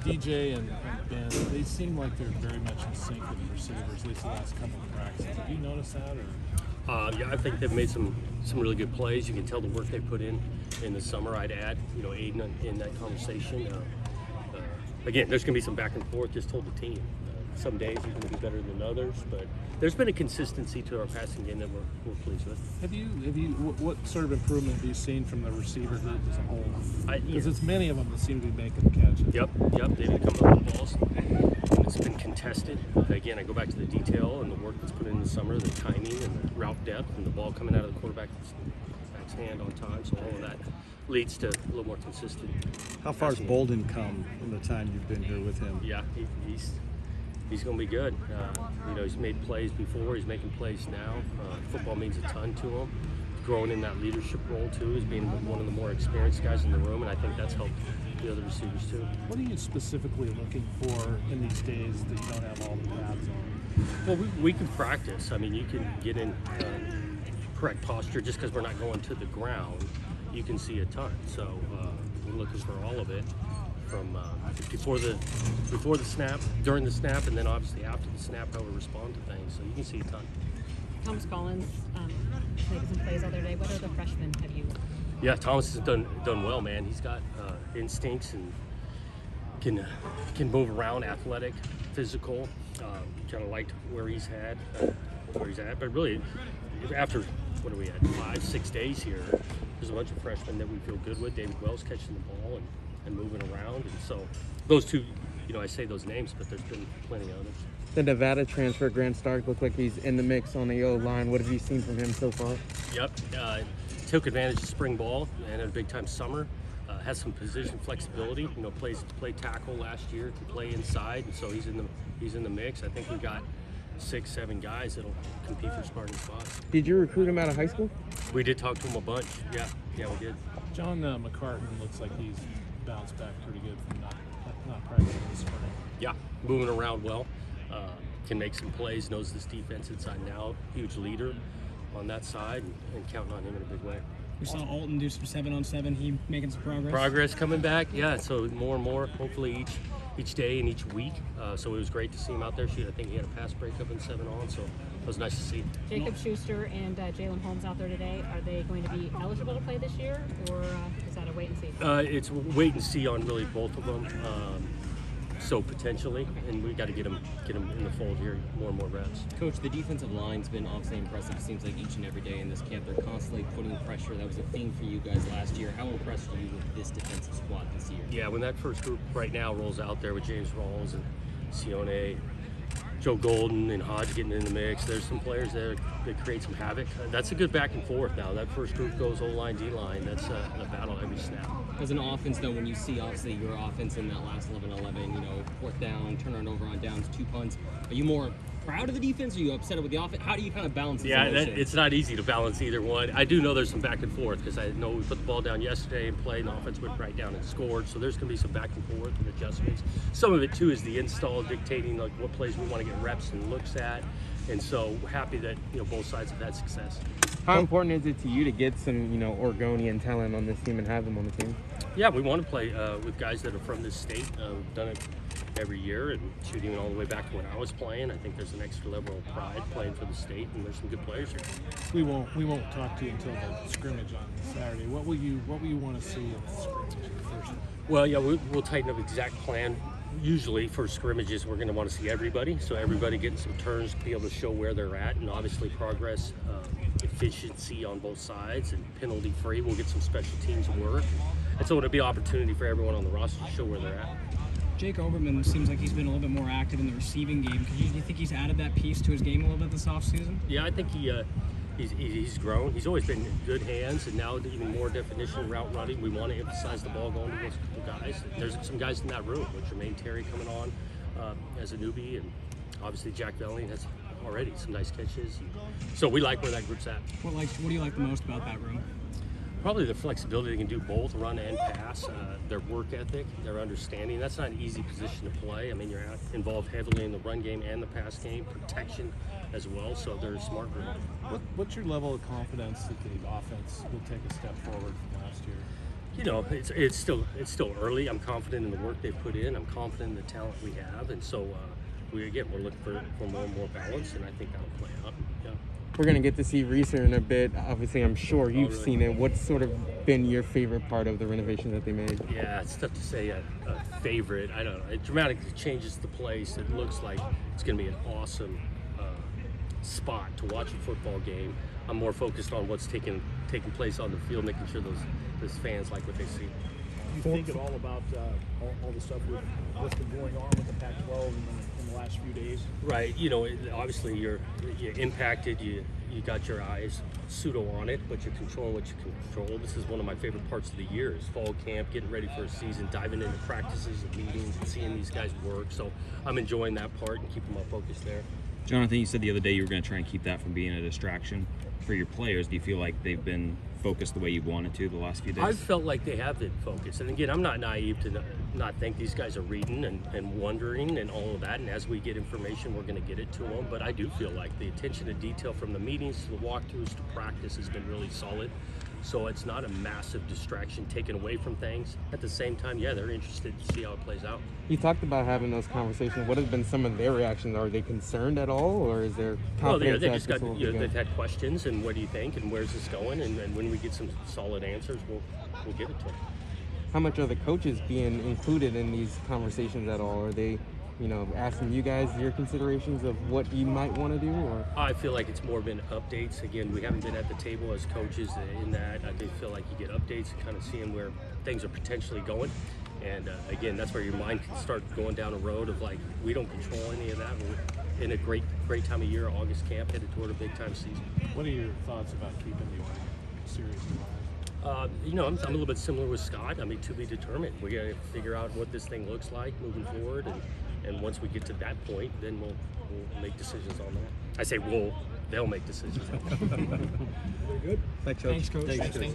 DJ and Ben, they seem like they're very much in sync with the receivers, at least the last couple of practices. Have you noticed that? Or? Yeah, I think they've made some really good plays. You can tell the work they put in the summer. I'd add, Aiden in that conversation. Again, there's going to be some back and forth. Just told the team. Some days are going to be better than others, but there's been a consistency to our passing game that we're pleased with. What sort of improvement have you seen from the receiver group as a whole? Because it's many of them that seem to be making the catches. Yep. They've been coming up with balls. It's been contested. Again, I go back to the detail and the work that's put in the summer, the timing and the route depth and the ball coming out of the quarterback's hand on time. So all of that leads to a little more consistent. How far has Bolden come in the time you've been here with him? Yeah, he's going to be good. He's made plays before. He's making plays now. Football means a ton to him. Growing in that leadership role too, as being one of the more experienced guys in the room, and I think that's helped the other receivers too. What are you specifically looking for in these days that you don't have all the pads on? Well, we can practice. I mean, you can get in correct posture just because we're not going to the ground. You can see a ton. So we're looking for all of it. From before the snap, during the snap, and then obviously after the snap, how we respond to things. So you can see a ton. Thomas Collins making some plays out there today. What other freshmen have you? Yeah, Thomas has done well, man. He's got instincts and can move around, athletic, physical. Kind of liked where he's at, but really after what are we at 5-6 days here? There's a bunch of freshmen that we feel good with. David Wells catching the ball and moving around, and so those two, I say those names, but there's been plenty of others. The Nevada transfer, Grant Stark, looked like he's in the mix on the O-line. What have you seen from him so far? Yep, took advantage of spring ball and had a big time summer. Has some position flexibility. Played tackle last year, can play inside, and so he's in the mix. I think we got 6-7 guys that'll compete for starting spots. Did you recruit him out of high school? We did talk to him a bunch. Yeah, we did. John McCartan looks like he's bounced back pretty good from not practicing this spring. Yeah, moving around well. Can make some plays, knows this defense inside and out. Huge leader on that side, and counting on him in a big way. We saw Alton do some 7-on-7. He making some progress. Progress coming back, yeah. So more and more, hopefully each day and each week. So it was great to see him out there. I think he had a pass breakup in 7-on, so it was nice to see. Jacob Schuster and Jalen Holmes out there today. Are they going to be eligible to play this year, or is that a wait and see? It's wait and see on really both of them. So potentially, and we got to get them in the fold here, more and more reps. Coach, the defensive line's been obviously impressive. It seems like each and every day in this camp, they're constantly putting pressure. That was a theme for you guys last year. How impressed are you with this defensive squad this year? Yeah, when that first group right now rolls out there with James Rawls and Sione, Joe Golden and Hodge getting in the mix, there's some players there that create some havoc. That's a good back and forth now. That first group goes O-line, D-line. That's a battle every snap. As an offense, though, when you see obviously your offense in that last 11-11, fourth down, turn it over on downs, 2 punts, are you more proud of the defense? Or are you upset with the offense? How do you kind of balance this emotion? It's not easy to balance either one. I do know there's some back and forth because I know we put the ball down yesterday and played, and the offense went right down and scored. So there's going to be some back and forth and adjustments. Some of it, too, is the install dictating like what plays we want to get reps and looks at. And so happy that both sides have had success. How important is it to you to get some Oregonian talent on this team and have them on the team? Yeah, we want to play with guys that are from this state. We've done it every year, and shooting all the way back to when I was playing. I think there's an extra level of pride playing for the state, and there's some good players here. We won't talk to you until the scrimmage on Saturday. What will you want to see in the scrimmage first? Well, yeah, we'll tighten up exact plan. Usually for scrimmages, we're going to want to see everybody, so everybody getting some turns to be able to show where they're at, and obviously progress, efficiency on both sides, and penalty free. We'll get some special teams work, and so it'll be an opportunity for everyone on the roster to show where they're at. Jake Oberman seems like he's been a little bit more active in the receiving game. Do you think he's added that piece to his game a little bit this offseason? Yeah, I think he's grown. He's always been in good hands, and now even more definition route running. We want to emphasize the ball going to those guys. There's some guys in that room, with Jermaine Terry coming on as a newbie, and obviously Jack Velling has already some nice catches. So we like where that group's at. What do you like the most about that room? Probably the flexibility. They can do both, run and pass. Their work ethic, their understanding. That's not an easy position to play. I mean, you're involved heavily in the run game and the pass game, protection as well. So they're a smart group. What's your level of confidence that the offense will take a step forward from last year? You know, it's still early. I'm confident in the work they've put in. I'm confident in the talent we have, and so we're looking for more and more balance, and I think that'll play out. Yeah. We're gonna get to see Reeser in a bit. Obviously, I'm sure you've really? seen it. What's sort of been your favorite part of the renovation that they made? Yeah, it's tough to say a favorite. I don't know. It dramatically changes the place. It looks like it's going to be an awesome spot to watch a football game. I'm more focused on what's taking place on the field, making sure those fans like what they see. You think at all about all the stuff with what's been going on with the Pac-12 in the last few days? Right. You know, obviously you're impacted. You got your eyes pseudo on it, but you're controlling what you can control. This is one of my favorite parts of the year is fall camp, getting ready for a season, diving into practices and meetings and seeing these guys work. So I'm enjoying that part and keeping my focus there. Jonathan, you said the other day you were going to try and keep that from being a distraction for your players. Do you feel like they've been focused the way you wanted to the last few days? I've felt like they have been focused. And again, I'm not naive to not think these guys are reading and wondering and all of that. And as we get information, we're going to get it to them. But I do feel like the attention to detail from the meetings to the walkthroughs to practice has been really solid. So it's not a massive distraction taken away from things. At the same time, yeah, they're interested to see how it plays out. You talked about having those conversations. What has been some of their reactions? Are they concerned at all, or is there Well, confidence they that just this got, will you know, be they've good? had questions and what do you think and where's this going? And when we get some solid answers, we'll give it to them. How much are the coaches being included in these conversations at all? Are they, asking you guys your considerations of what you might want to do, or? I feel like it's more been updates. Again, we haven't been at the table as coaches in that. I do feel like you get updates and kind of seeing where things are potentially going. And again, that's where your mind can start going down a road of like, we don't control any of that. We're in a great time of year, August camp, headed toward a big time season. What are your thoughts about keeping the Oregon series alive? I'm a little bit similar with Scott. I mean, to be determined. We got to figure out what this thing looks like moving forward, and once we get to that point, then we'll make decisions on that. I say they'll make decisions on that. Very good. Thanks, Coach. Thanks, Coach. Thanks.